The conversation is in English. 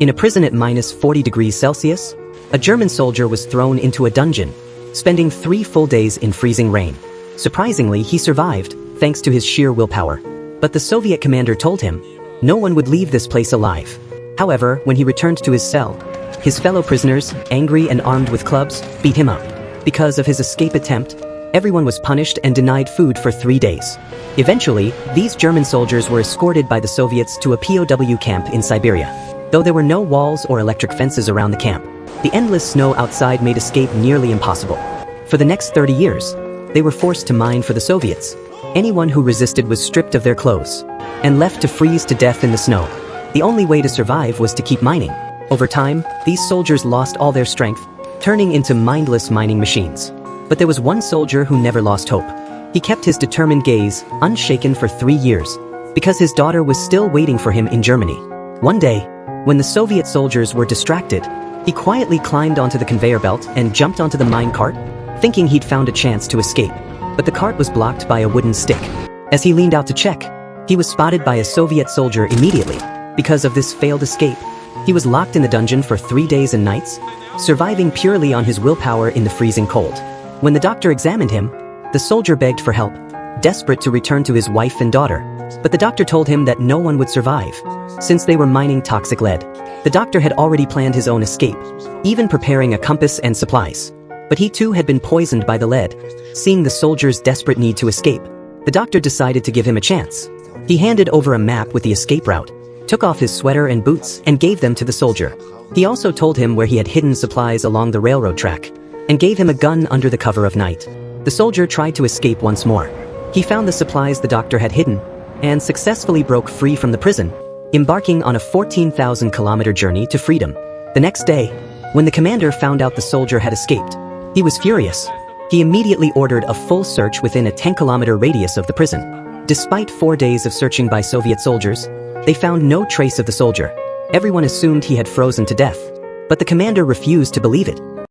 In a prison at -40 degrees Celsius, a German soldier was thrown into a dungeon, spending 3 full days in freezing rain. Surprisingly, he survived, thanks to his sheer willpower. But the Soviet commander told him, no one would leave this place alive. However, when he returned to his cell, his fellow prisoners, angry and armed with clubs, beat him up. Because of his escape attempt, everyone was punished and denied food for 3 days. Eventually, these German soldiers were escorted by the Soviets to a POW camp in Siberia. Though there were no walls or electric fences around the camp, the endless snow outside made escape nearly impossible. For the next 30 years, they were forced to mine for the Soviets. Anyone who resisted was stripped of their clothes and left to freeze to death in the snow. The only way to survive was to keep mining. Over time, these soldiers lost all their strength, turning into mindless mining machines. But there was one soldier who never lost hope. He kept his determined gaze unshaken for 3 years, because his daughter was still waiting for him in Germany. One day, when the Soviet soldiers were distracted, he quietly climbed onto the conveyor belt and jumped onto the mine cart, thinking he'd found a chance to escape. But the cart was blocked by a wooden stick. As he leaned out to check, he was spotted by a Soviet soldier immediately. Because of this failed escape, he was locked in the dungeon for 3 days and nights, surviving purely on his willpower in the freezing cold. When the doctor examined him, the soldier begged for help, desperate to return to his wife and daughter. But the doctor told him that no one would survive, since they were mining toxic lead. The doctor had already planned his own escape, even preparing a compass and supplies. But he too had been poisoned by the lead. Seeing the soldier's desperate need to escape, the doctor decided to give him a chance. He handed over a map with the escape route, took off his sweater and boots, and gave them to the soldier. He also told him where he had hidden supplies along the railroad track, and gave him a gun under the cover of night. The soldier tried to escape once more. He found the supplies the doctor had hidden, and successfully broke free from the prison, embarking on a 14,000-kilometer journey to freedom. The next day, when the commander found out the soldier had escaped, he was furious. He immediately ordered a full search within a 10-kilometer radius of the prison. Despite 4 days of searching by Soviet soldiers, they found no trace of the soldier. Everyone assumed he had frozen to death, but the commander refused to believe it.